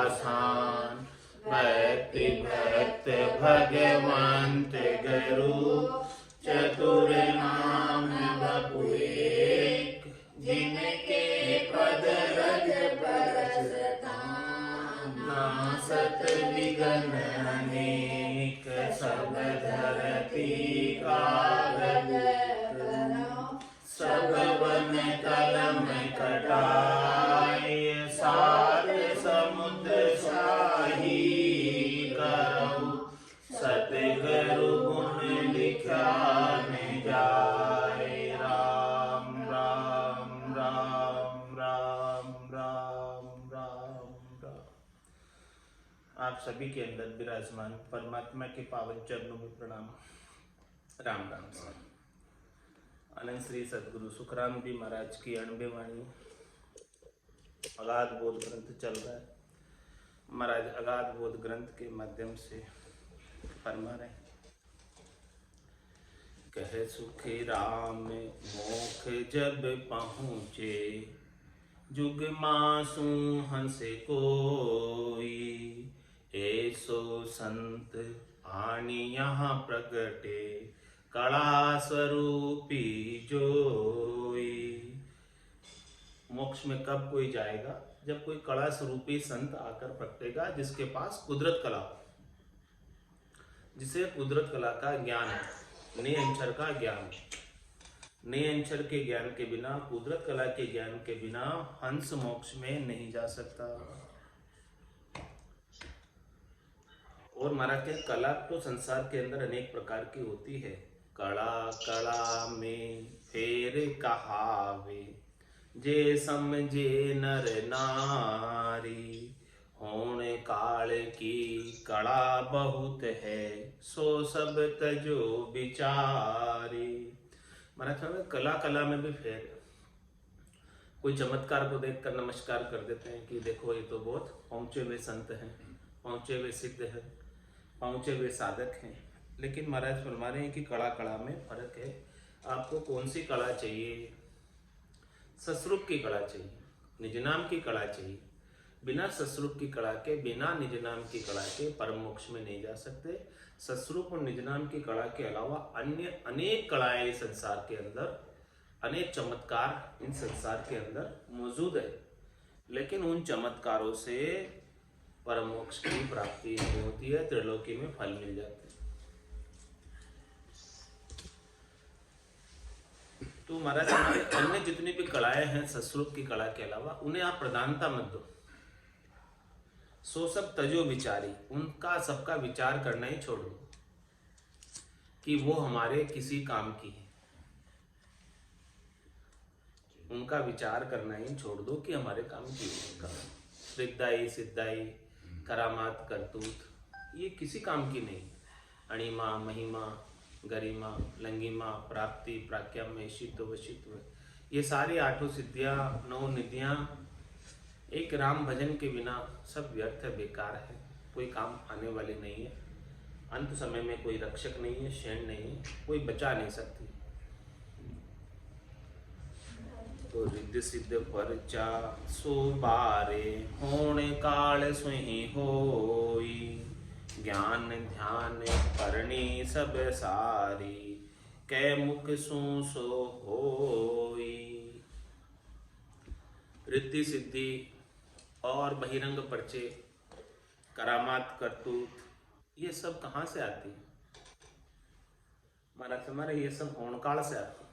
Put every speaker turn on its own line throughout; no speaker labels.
आसान भक्ति भक्त भगवंत गुरु चतुर नाम बपु एक जिनके पद रज बरस नासत विघ्न अनेक सब धरती कागज सब वन कलम कटाए सार समुद्र शाही करऊ सतगुरु गुण लिखाने जाए। राम राम राम राम राम राम राम। आप सभी के अंदर विराजमान परमात्मा के पावन चरणों में प्रणाम। राम राम सर। अनंत श्री सदगुरु सुखराम जी महाराज की 98 वाणी अगाध बोध ग्रंथ चल रहा है। महाराज अगाध बोध ग्रंथ के माध्यम से फरमा रहे हैं, कहे सुखी राम मोख जब पहुँचे जुग मासू हंसे कोई ऐसो संत आनी यहाँ प्रगटे कला स्वरूपी जोई। मोक्ष में कब कोई जाएगा? जब कोई कला स्वरूपी संत आकर प्रगटेगा जिसके पास कुदरत कला हो, जिसे कुदरत कला का ज्ञान है, नए अक्षर का ज्ञान। नए अक्षर के ज्ञान के बिना, कुदरत कला के ज्ञान के बिना हंस मोक्ष में नहीं जा सकता। और महाराज के कला तो संसार के अंदर अनेक प्रकार की होती है। कला कला में फेर कहावे जे समझे नर नारी होने काल की कला बहुत है सो सब तजो विचारी। महाराज कला कला में भी फेर। कोई चमत्कार को देखकर नमस्कार कर देते हैं कि देखो ये तो बहुत पहुंचे हुए संत हैं, पहुंचे हुए सिद्ध हैं, पहुंचे हुए साधक हैं। लेकिन महाराज फरमा रहे हैं कि कला कला में फर्क है। आपको कौन सी कला चाहिए? ससरूप की कला चाहिए, निज नाम की कला चाहिए। बिना ससरूप की कला के, बिना निज नाम की कला के परम मोक्ष में नहीं जा सकते। ससरूप और निज नाम की कला के अलावा अन्य अनेक कलाएं इस संसार के अंदर, अनेक चमत्कार इन संसार के अंदर मौजूद है, लेकिन उन चमत्कारों से परम मोक्ष की प्राप्ति नहीं होती है, त्रिलोकी में फल मिल जाते हैं। तो महाराज हमारे अन्य जितनी भी कलाएं हैं ससरूप की कला के अलावा, उन्हें आप प्रधानता मत दो। सो सब तजो विचारी, उनका सबका विचार करना ही छोड़ दो कि वो हमारे किसी काम की है। उनका विचार करना ही छोड़ दो कि हमारे काम की है। रिद्धाई सिद्धाई करामात करतूत ये किसी काम की नहीं। अणिमा महिमा गरिमा लंगिमा प्राप्ति प्राक्यम शीत्व वशित्व, ये सारी आठों सिद्धियां, 9 निधियां एक राम भजन के बिना सब व्यर्थ है, बेकार है, कोई काम आने वाली नहीं है। अंत समय में कोई रक्षक नहीं है, शैन नहीं है, कोई बचा नहीं सकती। तो रिद्ध सिद्ध परचा सो बारे होने काल सुही होई ज्ञान ध्यान करनी सब सारी कै मुख सो होई। रिद्धि सिद्धि और बहिरंग पर्चे, करामात करतूत, ये सब कहाँ से आती है? महाराज हमारे ये सब होनकाल से आती है,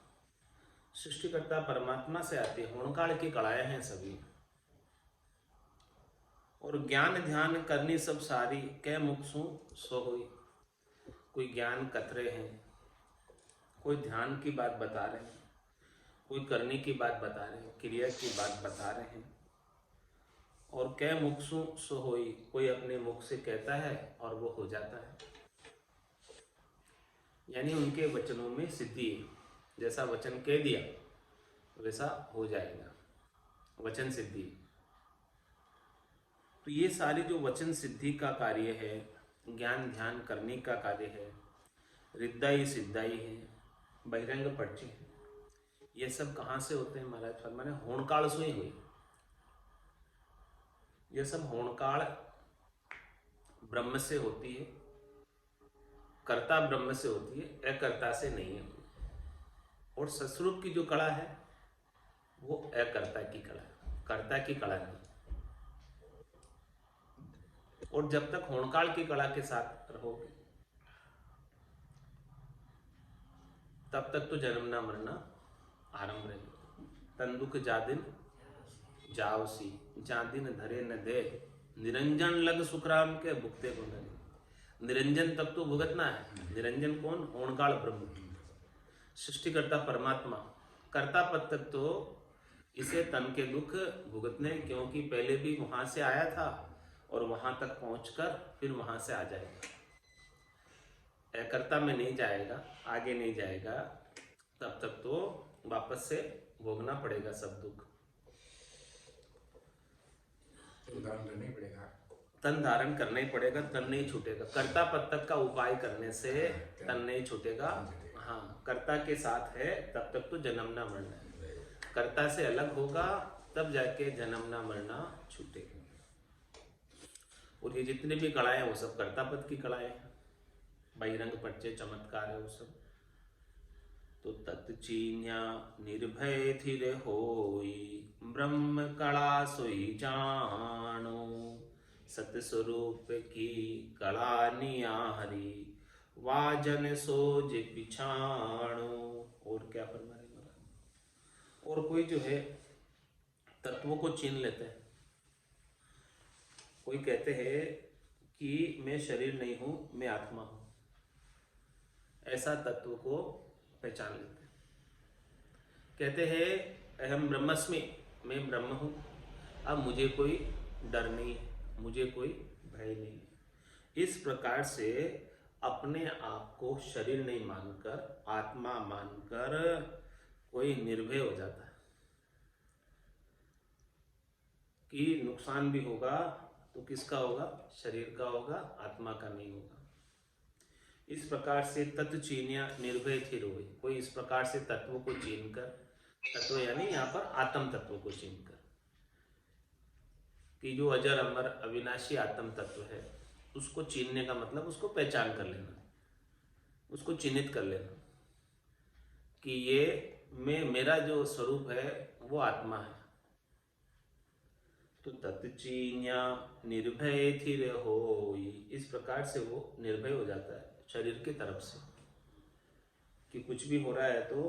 सृष्टिकर्ता परमात्मा से आती है। होनकाल की कलाएं हैं सभी। और ज्ञान ध्यान करनी सब सारी कै मुख सो होई। कोई ज्ञान कतरे हैं, कोई ध्यान की बात बता रहे हैं, कोई करने की बात बता रहे हैं, क्रिया की बात बता रहे हैं। और कै मुख सो होई, कोई अपने मुख से कहता है और वो हो जाता है। यानी उनके वचनों में सिद्धि है, जैसा वचन कह दिया वैसा हो जाएगा, वचन सिद्धि। तो ये सारी जो वचन सिद्धि का कार्य है, ज्ञान ध्यान करने का कार्य है, रिद्धाई सिद्धाई है, बहिरंग पर्चे है, ये सब कहाँ से होते हैं महाराज फरमाने? होनकाल से ही हुई। यह सब होणकाल ब्रह्म से होती है, कर्ता ब्रह्म से होती है, अकर्ता से नहीं है। और सस्वरूप की जो कला है वो अकर्ता की कला है, कर्ता की कला नहीं। और जब तक होणकाल की कला के साथ रहोगे तब तक तो जन्मना मरना आरंभ रहेगा। तंदुक जादिन जावसी, जादिन धरे न दे, निरंजन लग सुखराम के भुगते को नरे। निरंजन तब तो भुगतना है। निरंजन कौन? होणकाल ब्रह्म, सृष्टिकर्ता परमात्मा। कर्ता पद तक तो इसे तन के दुख भुगतने, क्योंकि पहले भी वहां से आया था और वहां तक पहुंचकर फिर वहां से आ जाएगा। अकर्ता में नहीं जाएगा, आगे नहीं जाएगा, तब तक तो वापस से भोगना पड़ेगा सब दुख। तन धारण करना ही पड़ेगा, तन नहीं छूटेगा। कर्ता पद तक का उपाय करने से तन नहीं छूटेगा। हाँ, कर्ता के साथ है तब तक तो जन्मना मरना है। कर्ता से अलग होगा तब जाके जन्मना मरना छूटेगा। और ये जितने भी कलाएं वो सब कर्ता पद की कलाएं हैं। बहिरंग परिचय चमत्कार है वो सब। तो तत्चीन्या निर्भय थिर होई, ब्रह्म कला सोई जानो। सतस्वरूप की कला नियारी, वाजन सोज पिछाणो। और क्या फरमा रहे महाराज? और कोई जो है तत्वों को छीन लेते हैं। कोई कहते हैं कि मैं शरीर नहीं हूं, मैं आत्मा हूं। ऐसा तत्व को पहचान लेते हैं। कहते हैं अहम ब्रह्मस्मि, मैं ब्रह्म हूं। अब मुझे कोई डर नहीं है, मुझे कोई भय नहीं है। इस प्रकार से अपने आप को शरीर नहीं मानकर, आत्मा मानकर कोई निर्भय हो जाता है कि नुकसान भी होगा तो किसका होगा? शरीर का होगा, आत्मा का नहीं होगा। इस प्रकार से तत्व चीनिया निर्भय थिर हुई। कोई इस प्रकार से तत्वों को चीनकर, तत्व यानी यहाँ पर आत्म तत्व को चीनकर, कि जो अजर अमर अविनाशी आत्म तत्व है उसको चीनने का मतलब उसको पहचान कर लेना, उसको चिन्हित कर लेना कि ये मेरा जो स्वरूप है वो आत्मा है। तो तत्चीन्या निर्भय थिर होई, इस प्रकार से वो निर्भय हो जाता है शरीर की तरफ से कि कुछ भी हो रहा है तो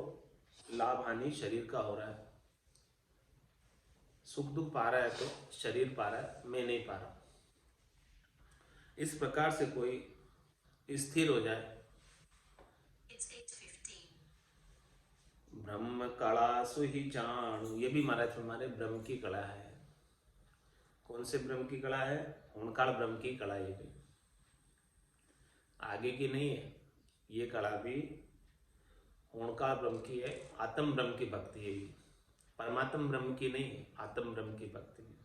लाभ हानि शरीर का हो रहा है, सुख दुख पा रहा है तो शरीर पा रहा है, मैं नहीं पा रहा। इस प्रकार से कोई स्थिर हो जाए। ब्रह्म कला सुहि जाणु, ये भी महाराज हमारे ब्रह्म की कला है। कौन से ब्रह्म की कला है? होणकाल ब्रह्म की कला। ये भी आगे की नहीं है, ये कला भी होणकाल ब्रह्म की है। आत्म ब्रह्म की भक्ति है, परमात्म ब्रह्म की नहीं है, आत्म ब्रह्म की भक्ति है।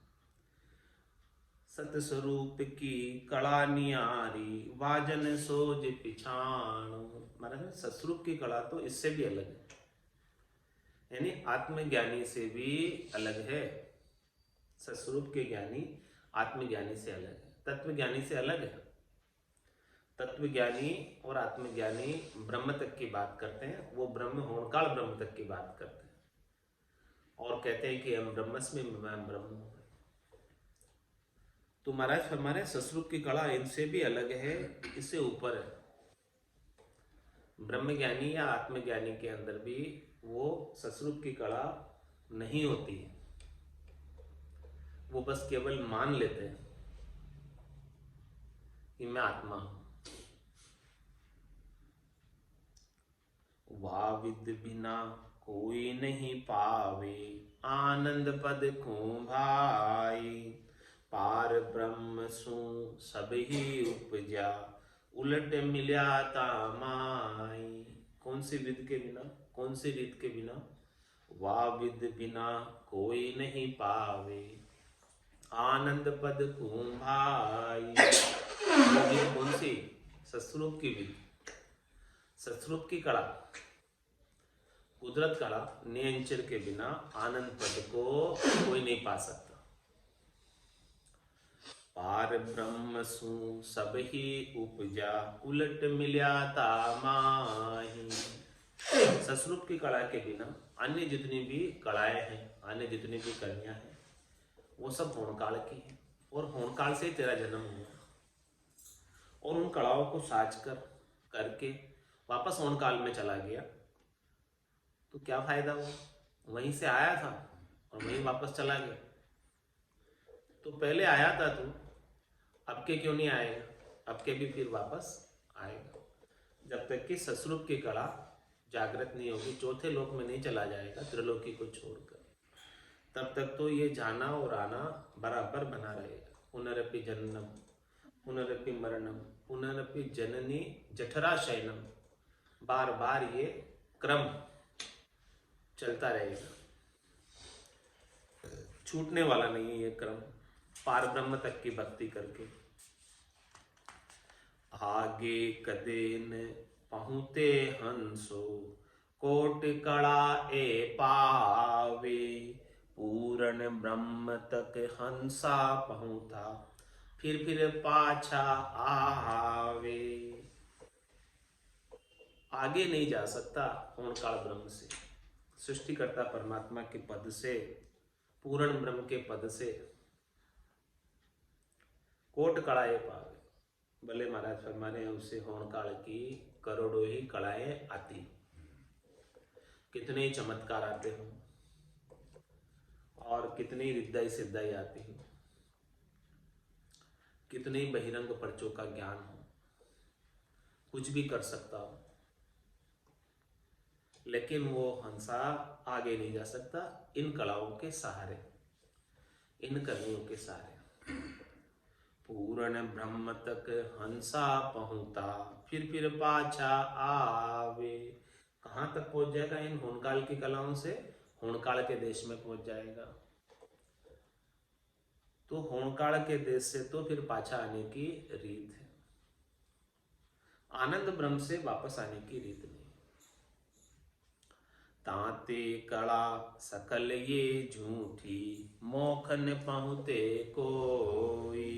सतस्वरूप की कला नियारी, वाजन सोज पिछाणु। महाराज सतस्वरूप की कला तो इससे भी अलग है, यानी आत्मज्ञानी से भी अलग है। सतस्वरूप के ज्ञानी आत्मज्ञानी से अलग है, तत्वज्ञानी से अलग है। तत्वज्ञानी और आत्मज्ञानी ब्रह्म तक की बात करते हैं, वो ब्रह्म होणकाल ब्रह्म तक की बात करते हैं और कहते हैं कि हम ब्रह्मस्मि, मैं ब्रह्म हूं। तो महाराज हमारे सतस्वरूप की कला इनसे भी अलग है, इससे ऊपर है। ब्रह्मज्ञानी या आत्मज्ञानी के अंदर भी वो सतस्वरूप की कला नहीं होती है, वो बस केवल मान लेते हैं कि मैं आत्मा हूं। वाविद बिना कोई नहीं पावे, आनंद पद को भाई। पार ब्रह्म सु सब ही उपजा, उलट मिल्या तामाई। कौन सी विद के बिना, कौन सी रीत के बिना? वाविद बिना कोई नहीं पावे, आनंद पद को भाई। कौन सी? सतस्वरूप की विद, सतस्वरूप की कला, कुदरत कला, नेचर के बिना आनंद पद को कोई नहीं पा सकता। पार ब्रह्म सु सब ही उपजा, उलट मिल्या ता माही। ससुरूप की कला के बिना अन्य जितनी भी कलाएं हैं, अन्य जितनी भी कन्या हैं, वो सब होनकाल की हैं, और होनकाल से ही तेरा जन्म हुआ। और उन कलाओं को साज कर करके वापस होनकाल में चला गया, तो क्या फायदा हुआ? वहीं से आया था और वहीं वापस चला गया। तो पहले आया था तू, अब के क्यों नहीं आएगा? अब के भी फिर वापस आएगा। जब तक कि ससुरूप की कला जागृत नहीं होगी, चौथे लोक में नहीं चला जाएगा त्रिलोकी को छोड़कर, तब तक तो ये जाना और आना बराबर बना रहेगा। पुनरपि जन्नम पुनरपि मरणम पुनरपि जननी जठरा शयनम, बार बार ये क्रम चलता रहेगा, छूटने वाला नहीं है ये क्रम। पार ब्रह्म तक की भक्ति करके आगे कदे न पहुँचे हंसो, कोट कड़ा ए पावे, पूर्ण ब्रह्म तक हंसा पहुँचा, फिर पाछा आवे। आगे नहीं जा सकता होनकाल ब्रह्म से, सृष्टिकर्ता परमात्मा के पद से, पूर्ण ब्रह्म के पद से कोट कड़ाए पावे। भले महाराज फरमाने उससे होनकाल की करोड़ों ही कड़ाएं आती, कितने ही चमत्कार आते हो और कितनी रिद्धाई सिद्धाई आती हो, कितने ही बहिरंग पर्चों का ज्ञान हो, कुछ भी कर सकता हो, लेकिन वो हंसा आगे नहीं जा सकता इन कलाओं के सहारे, इन कर्मियों के सहारे। पूर्ण ब्रह्म तक हंसा पहुँचा, फिर पाछा आवे। कहाँ तक पहुंच जाएगा इन होनकाल की कलाओं से? होनकाल के देश में पहुंच जाएगा। तो होनकाल के देश से तो फिर पाछा आने की रीत है, आनंद ब्रह्म से वापस आने की रीत नहीं। ताते कला सकल ये झूठी, मोख न पहुँचे कोई,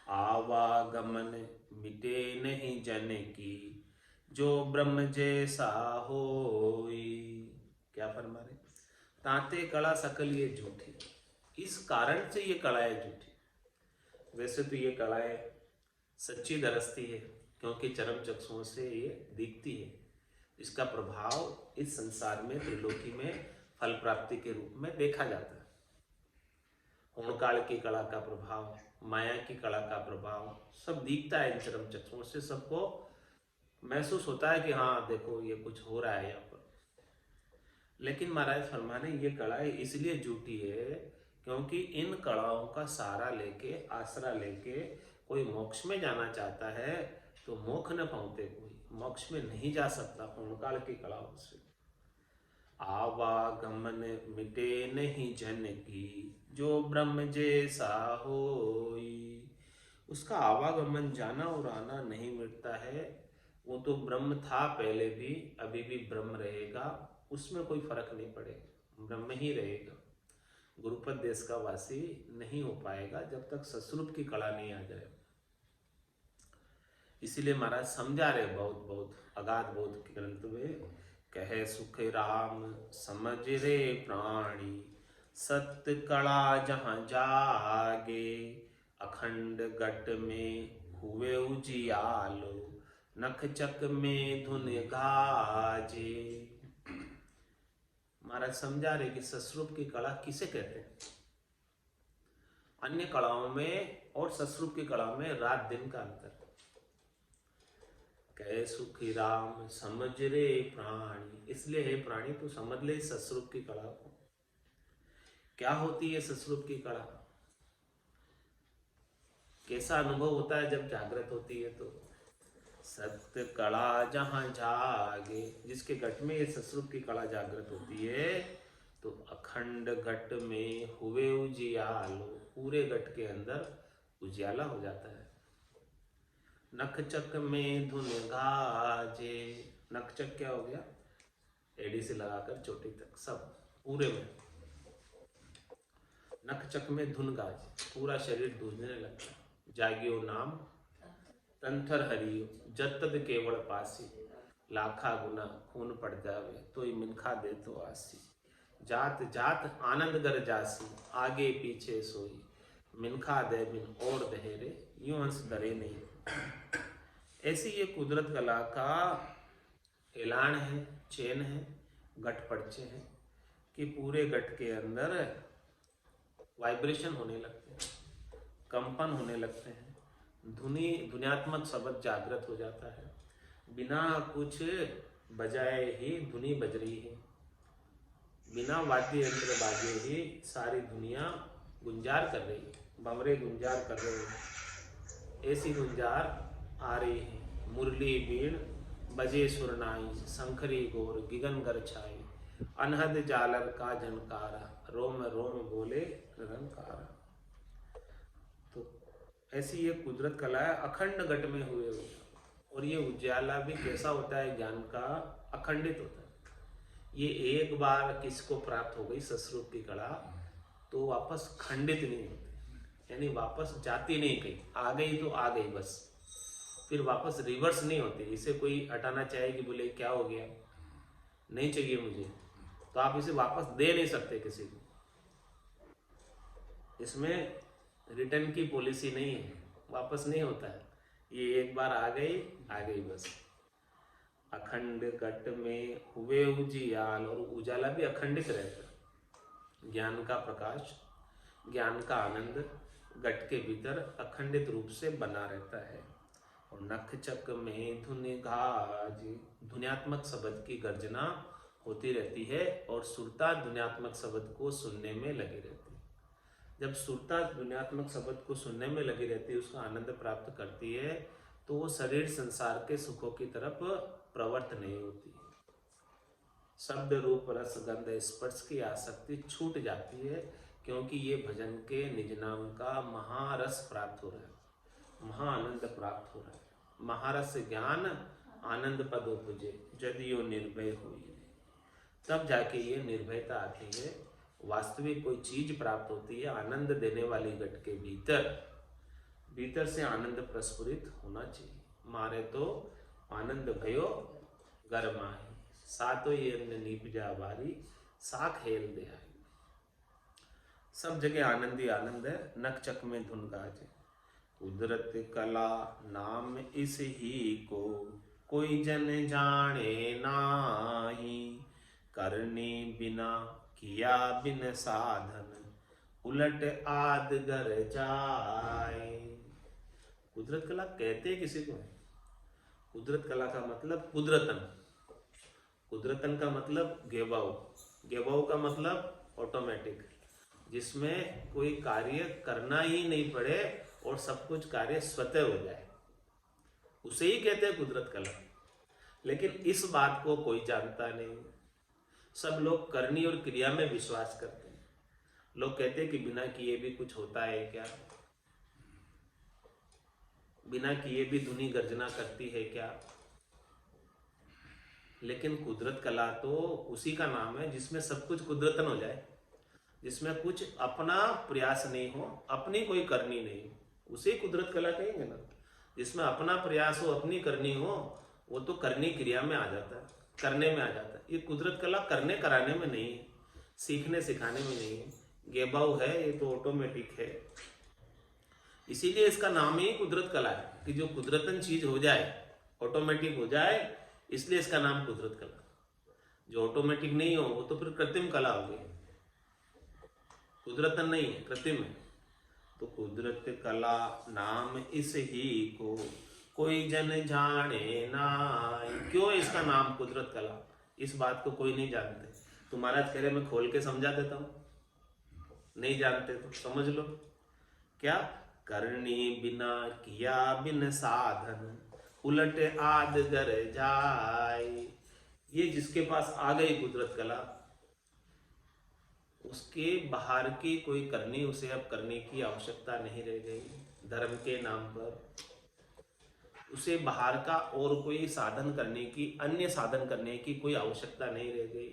आवागमन मिटे नहीं जन की, जो ब्रह्म जैसा होई। क्या फरमा रहे? ताते कला सकल ये झूठी, इस कारण से ये कलाएं झूठी। वैसे तो ये कलाएं सच्ची दरसती है, क्योंकि चरम चक्षुओं से ये दिखती है। इसका प्रभाव इस संसार में त्रिलोकी में फल प्राप्ति के रूप में देखा जाता है। होनकाल की कला का प्रभाव, माया की कला का प्रभाव सब दिखता है इन चरम चक्षुओं से, सबको महसूस होता है कि हाँ देखो ये कुछ हो रहा है यहाँ पर। लेकिन महाराज फरमाने ये कलाएं इसलिए झूठी है क्योंकि इन कलाओं का सहारा लेके, आसरा लेके कोई मोक्ष में जाना चाहता है तो मोक्ष न पाते, कोई मोक्ष में नहीं जा सकता होनकाल की कलाओं से। आवागमन मिटे नहीं जन की, जो ब्रह्म जैसा होई। उसका आवागमन, जाना और आना नहीं मिटता है। वो तो ब्रह्म था पहले भी, अभी भी ब्रह्म रहेगा, उसमें कोई फर्क नहीं पड़ेगा, ब्रह्म ही रहेगा। गुरुपद देश का वासी नहीं हो पाएगा जब तक ससुरूप की कला नहीं आ जाए। इसीलिए महाराज समझा रहे बहुत बहुत अगाध बोध के ग्रंथ में, कहे सुख राम समझ रे प्राणी, सत्य कला जहाँ जागे, अखंड घट में हुए उजियालो, नख चक में धुन गाजे। महाराज समझा रहे कि ससुरूप की कला किसे कहते हैं। अन्य कलाओं में और ससुरूप की कला में रात दिन का अंतर। कहे सुखी राम समझ रे प्राणी, इसलिए हे प्राणी तू समझ ले ससुरूप की कला को। क्या होती है ससुरूप की कला? कैसा अनुभव होता है जब जागृत होती है? तो सत्य कला जहाँ जागे, जिसके घट में ये ससुरूप की कला जागृत होती है तो अखंड घट में हुए उजियालो, पूरे घट के अंदर उजियाला हो जाता है। नखचक में धुन गाजे, नखचक क्या हो गया? एडी से लगाकर चोटी तक सब पूरे में। नख चक में धुन गाज, पूरा शरीर धूजने लगता। जागियो नाम तंथर हरियो, जत तद केवल पासी। लाखा गुना खून पड़ जावे, तो मिनखा दे तो आसी। जात जात आनंद गर जासी, आगे पीछे सोई। मिनखा दे बिन और दहेरे, यूं हंस डरे नहीं। ऐसी ये कुदरत कला का ऐलान है, चेन है, गठ पर्चे हैं कि पूरे गठ के अंदर वाइब्रेशन होने लगते हैं, कंपन होने लगते हैं, ध्वन्यात्मक शब्द जागृत हो जाता है। बिना कुछ बजाए ही धुनी बज रही है, बिना वाद्य यंत्र बाजे ही सारी दुनिया गुंजार कर रही है, भंवरे गुंजार कर रहे हैं। ऐसी गुंजार आ रही है। मुरली बीण बजे सुरनाई, शंखरी गोर गिगन गर छाई। अनहद जालर का झनकारा, रोम रोम बोले निरंकारा। तो ऐसी ये कुदरत कला है, अखंड घट में हुए हो। और ये उजाला भी कैसा होता है, ज्ञान का अखंडित होता है। ये एक बार किसको प्राप्त हो गई सस्वरूप की कला, तो वापस खंडित नहीं होती, यानी वापस जाती नहीं, कहीं आ गई तो आ गई बस, फिर वापस रिवर्स नहीं होती। इसे कोई हटाना चाहे कि बोले क्या हो गया, नहीं चाहिए मुझे, तो आप इसे वापस दे नहीं सकते किसी को। इसमें रिटर्न की पॉलिसी नहीं है, वापस नहीं होता है। ये एक बार आ गई बस। अखंड घट में हुए उजियाल, और उजाला भी अखंडित रहता है। ज्ञान का प्रकाश, ज्ञान का आनंद घट के भीतर अखंडित रूप से बना रहता है। और नख चक में धुन गाज, ध्वन्यात्मक शब्द की गर्जना होती रहती है, और सुरता ध्वन्यात्मक शब्द को सुनने में लगी रहती है। जब सुरता ध्वन्यात्मक शब्द को सुनने में लगी रहती है, उसका आनंद प्राप्त करती है, तो वो शरीर संसार के सुखों की तरफ प्रवृत्त नहीं होती। शब्द रूप रस गंध स्पर्श की आसक्ति छूट जाती है, क्योंकि ये भजन के निज नाम का महारस प्राप्त हो रहा है, महाआनंद प्राप्त हो रहा है। महारस ज्ञान आनंद पद उपजे, यदि निर्भय हुई, तब जाके ये निर्भयता आती है, वास्तविक कोई चीज प्राप्त होती है। आनंद देने वाली घट के भीतर से आनंद प्रस्फुरित होना चाहिए। मारे तो आनंद भयो गरमाही, सातो ये नीपजा बारी, साख हेल दे आई। सब जगह आनंद ही आनंद है, नख चक में धुन गाजे। कुदरत कला नाम इस ही को, कोई जन जाने नाही। करने बिना किया बिन साधन, उलट आद गर जाए। कुदरत कला कहते किसी को है? कुदरत कला का मतलब कुदरतन, कुदरतन का मतलब गेबाऊ, गेबाऊ का मतलब ऑटोमेटिक, जिसमें कोई कार्य करना ही नहीं पड़े और सब कुछ कार्य स्वतः हो जाए, उसे ही कहते हैं कुदरत कला। लेकिन इस बात को कोई जानता नहीं। सब लोग करनी और क्रिया में विश्वास करते हैं। लोग कहते हैं कि बिना किए भी कुछ होता है क्या, बिना किए भी धुनी गर्जना करती है क्या। लेकिन कुदरत कला तो उसी का नाम है जिसमें सब कुछ कुदरतन हो जाए, जिसमें कुछ अपना प्रयास नहीं हो, अपनी कोई करनी नहीं हो, उसे कुदरत कला कहेंगे ना। जिसमें अपना प्रयास हो, अपनी करनी हो, वो तो करनी क्रिया में आ जाता है, करने में आ जाता है। ये कुदरत कला करने कराने में नहीं है, सीखने सिखाने में नहीं है। गेबाऊ है, ये तो ऑटोमेटिक है। इसीलिए इसका नाम ही कुदरत कला है कि जो कुदरतन चीज हो जाए, ऑटोमेटिक हो जाए, इसलिए इसका नाम कुदरत कला। जो ऑटोमेटिक नहीं हो वो तो फिर कृत्रिम कला हो गई, कुदरतन नहीं है, कृत्रिम है। तो कुदरत कला नाम इस ही को, कोई जन जाने ना। क्यों इसका नाम कुदरत कला, इस बात को कोई नहीं जानते। तो महाराज कह रहे मैं खोल के समझा देता हूं, नहीं जानते तो समझ लो। क्या? करनी बिना किया बिन साधन, उलट आद गर जाए। ये जिसके पास आ गई कुदरत कला, उसके बाहर की कोई करनी उसे अब करने की आवश्यकता नहीं रह गई। धर्म के नाम पर उसे बाहर का और कोई साधन करने की, अन्य साधन करने की कोई आवश्यकता नहीं रह गई,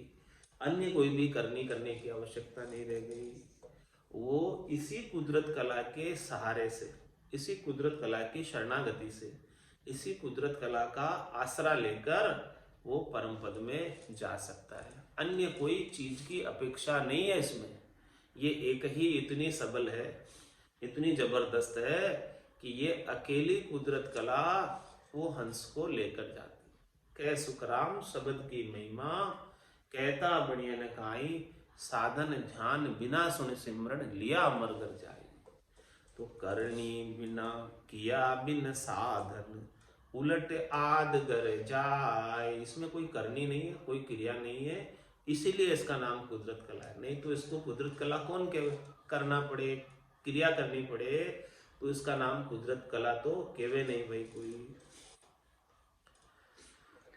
अन्य कोई भी करनी करने की आवश्यकता नहीं रह गई। वो इसी कुदरत कला के सहारे से, इसी कुदरत कला की शरणागति से, इसी कुदरत कला का आसरा लेकर वो परम पद में जा सकता है। अन्य कोई चीज की अपेक्षा नहीं है इसमें। ये एक ही इतनी सबल है, इतनी जबरदस्त है कि ये अकेली कुदरत कला वो हंस को लेकर जाती। कह सुखराम शब्द की महिमा, कहता बढ़िया न काई, साधन ध्यान बिना सुन सिमरन लिया मरगर जाए। तो करनी बिना किया बिन साधन, उलट आद गर जाए। इसमें कोई करनी नहीं है, कोई क्रिया नहीं है, इसीलिए इसका नाम कुदरत कला है। नहीं तो इसको कुदरत कला कौन करना पड़े, क्रिया करनी पड़े, तो इसका नाम कुदरत कला तो केवे नहीं भाई कोई।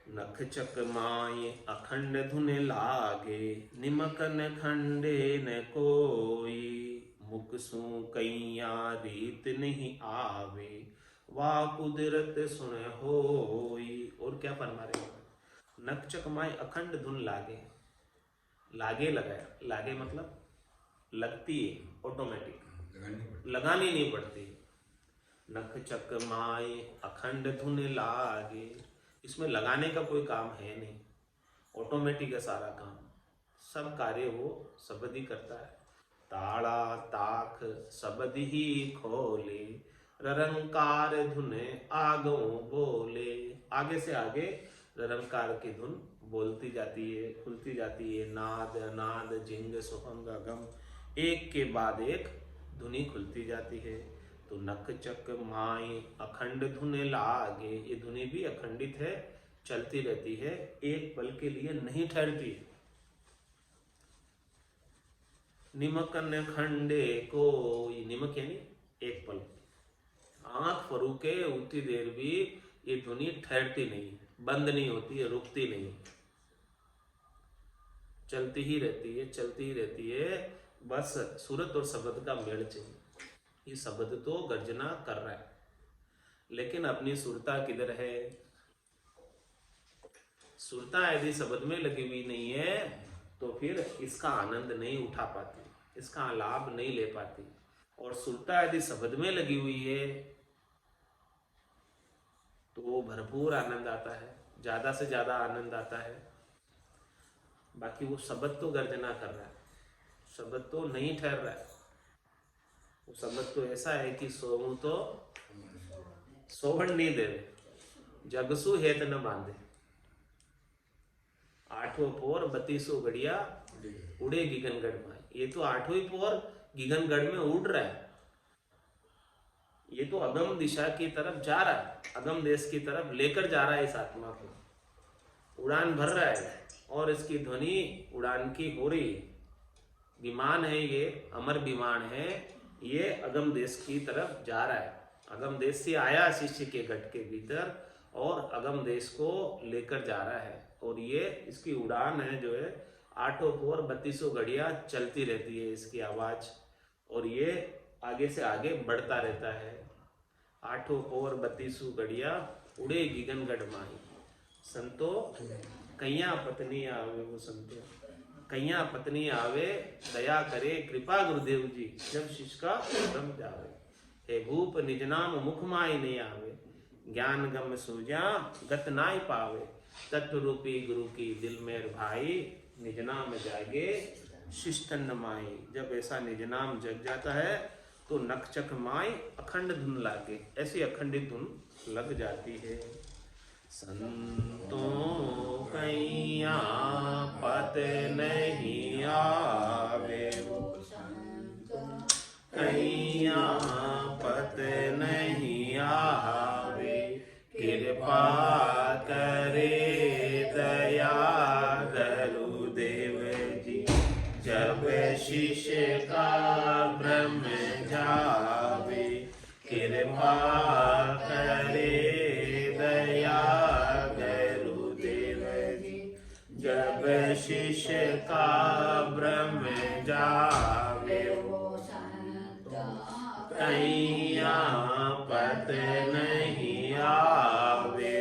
नख चक माय अखंड धुन लागे, निमक न खंडे न कोई, मुख सु कैया रीत नहीं आवे, वाह कुदरत सुन होई। और क्या फरमा रहे हैं, नख चक माय अखंड धुन लागे, लागे लगाया, लागे मतलब लगती है, ऑटोमेटिक, लगानी नहीं पड़ती। नख चक माय अखंड धुन लागे, इसमें लगाने का कोई काम है नहीं, ऑटोमेटिक है सारा काम, सब कार्य वो शब्द ही करता है। ताड़ा ताख शब्द ही खोले, ररंकार धुन आगो बोले। आगे से आगे ररंकार की धुन बोलती जाती है, खुलती जाती है। नाद अनाद जिंग सुहंग अगम, एक के बाद एक धुनी खुलती जाती है। तो नख चक माई अखंड धुन लागे, ये धुनी भी अखंडित है, चलती रहती है, एक पल के लिए नहीं ठहरती। निमक न खंडे को, निमक यानी एक पल, आंख फरूके उतनी देर भी ये ध्वनि ठहरती नहीं, बंद नहीं होती है, रुकती नहीं, चलती ही रहती है, चलती ही रहती है। बस सूरत और शब्द का मेल चाहिए। ये शब्द तो गर्जना कर रहा है, लेकिन अपनी सुरता किधर है? सुरता यदि शब्द में लगी हुई नहीं है तो फिर इसका आनंद नहीं उठा पाती, इसका लाभ नहीं ले पाती। और सुरता यदि शब्द में लगी हुई है तो भरपूर आनंद आता है, ज्यादा से ज्यादा आनंद आता है। बाकी वो शब्द तो गर्जना कर रहा है, शब्द तो नहीं ठहर रहा है। वो शब्द तो ऐसा है कि सोऊं तो सोहन नहीं दे, जगसु हेत न बांधे, आठों पोर 32 गड़िया उड़े गिगनगढ़ में। ये तो आठों ही पोर गिगनगढ़ में उड़ रहा है, ये तो अगम दिशा की तरफ जा रहा है, अगम देश की तरफ लेकर जा रहा है, इस आत्मा को उड़ान भर रहा है और इसकी ध्वनि उड़ान की हो रही है। विमान है ये, अमर विमान है, ये अगम देश की तरफ जा रहा है। अगम देश से आया शिष्य के घट के भीतर और अगम देश को लेकर जा रहा है। और ये इसकी उड़ान है जो है, आठों पोर 32 घड़ियां चलती रहती है इसकी आवाज, और ये आगे से आगे बढ़ता रहता है। आठों पोर 32 घड़ियां उड़े गिगनगढ़ माही। संतो कैया पत्नी आवे, वो संतो कैया पत्नी आवे, दया करे कृपा गुरुदेव जी, जब शिष्य का ब्रह्म जावे। हे भूप निज नाम मुख माई नहीं आवे, ज्ञान गम सूजा गत नाई पावे। तत्व रूपी गुरु की दिल में भाई, निज नाम जागे शिष्टन माई। जब ऐसा निज नाम जग जाता है तो नखचक माई अखंड धुन लागे, ऐसी अखंडित धुन लग जाती है। संतों कैया पत नहीं आवे, कैया पत नहीं आवे, कृपा करे दया गुरुदेव जी। जब शिष्य का ब्रह्म जावे, कृपा करे दया गुरुदेव जी। जब शिष्य का ब्रह्म जावे, कैया पत नहीं आवे,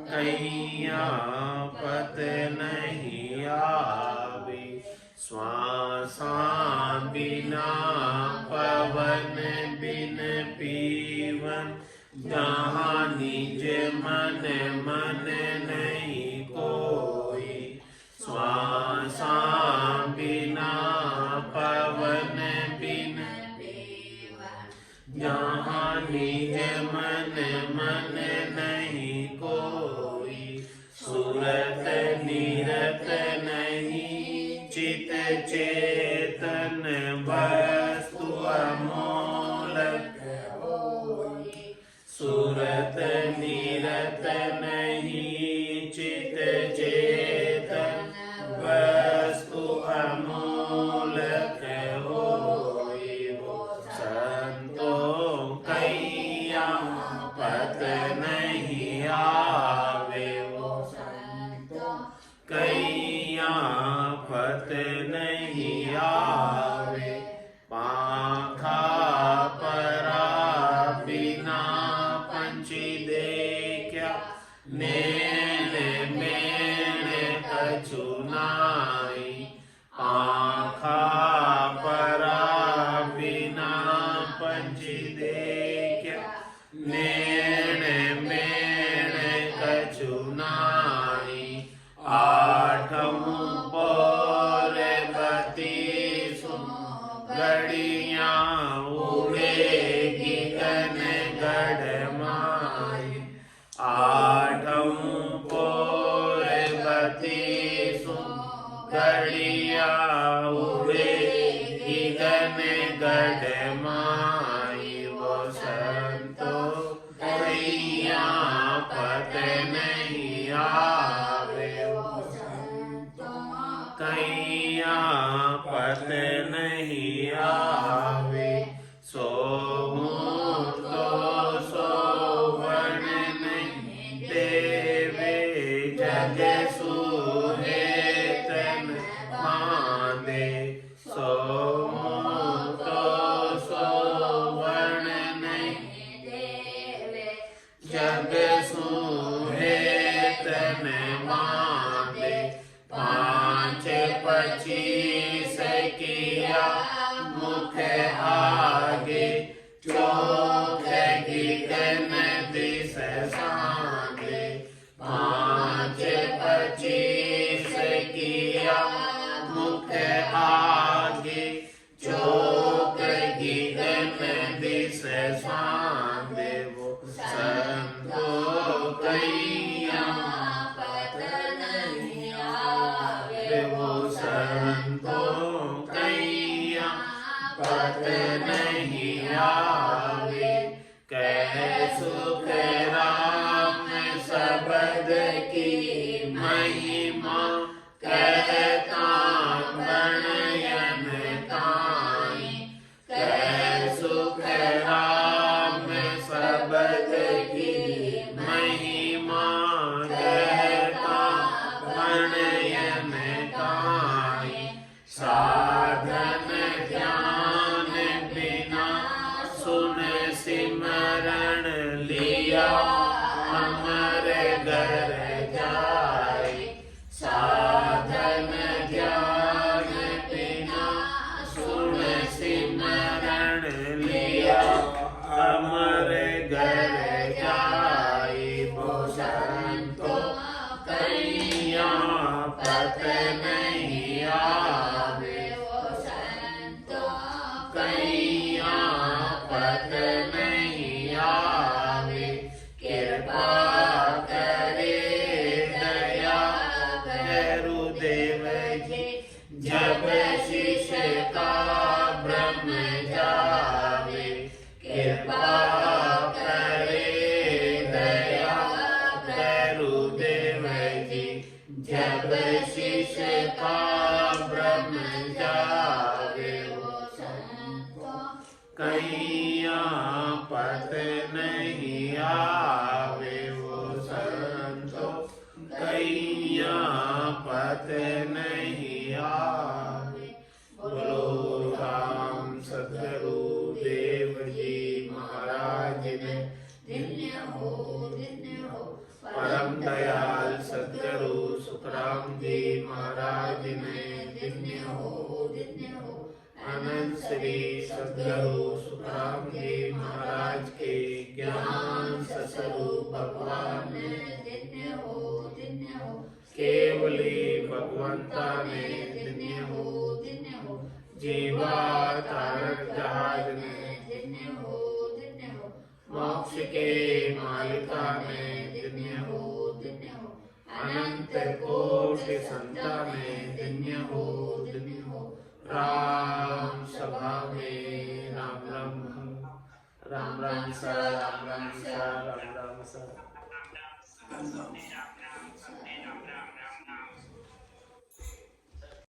कैया पत नहीं आवे। श्वासा पीवन, जहाँ निज मन मन नहीं कोई, श्वासा बिना पवन बिन, जहाँ निज मन मन नहीं कोई, सुरत निरत नहीं चित चेतन, वस्तु अमोलक होई, सुरत निरत नहीं चित चेतन, वस्तु अमोलक होई, वो संतों कैया पत नहीं आवे, वो संतों कैया पत नहीं आवे, पाखा परा बिना पंछी देखा, नैन मेण कछु नाई, आखा परा बिना पंछी देखा, नैन मेण कछु नाई, आठमु पोर बतीसु गड़ियाँ उड़ेगी गन गढ़माई, आठमु पोर बतीसु गड़ियाँ उड़ेगी गन गढ़माई, वो संतों कैया पत नहीं आवे, वो संतों कैया पत नहीं आवे, सोहूं तो सोवन नहीं देवे, जग सूहे तन बांधे, सोहूं तो सोवन नहीं देवे, जग सूहे तन बांधे, पाँच पचीस किया मुख आगे, चोख गिगन दिस सांगे, पाँच पचीस किया मुख आगे, चोख गिगन दिस सांगे, वो संतों कैया पत नहीं आवे, वो संतों कैया पत नहीं आवे, कह सुख राम सबद की महिमा, कहता गणयन ताई, कह सुख राम सबद की महिमा, कहता गणयन ताई, साधन ज्ञान बिना सुन सिमरण लिया, अमर घर जाए, साधन ज्ञान बिना सुन सिमरण लिया, अमर घर जाए, वो संतों कैया पत नहीं आवे, वो संतों कैया पत नहीं आवे, कृपा करे दया गुरुदेव जी, जब शिष्य का ब्रह्म जावे, कृपा करे दया गुरुदेव जी, जब शिष्य का ब्रह्म जावे, वो संतों कैया पत नहीं आवे, वो संतों कैया पत नहीं आवे, बोलो राम सद्गुरु देव जी महाराज ने धन्य हो परम दयाल सद्गुरु सुखराम जी महाराज ने धन्य हो अनंत श्री सद्गुरु सुखराम जी महाराज स्वरूप भगवान
धन्य हो
केवली भगवंता ने धन्य हो जीवा तारक जहाज ने
धन्य हो
मोक्ष के मालिका ने धन्य हो अनंत कोटि संता में धन्य हो राम सभा में राम राम राम राम सा राम राम सा राम राम सा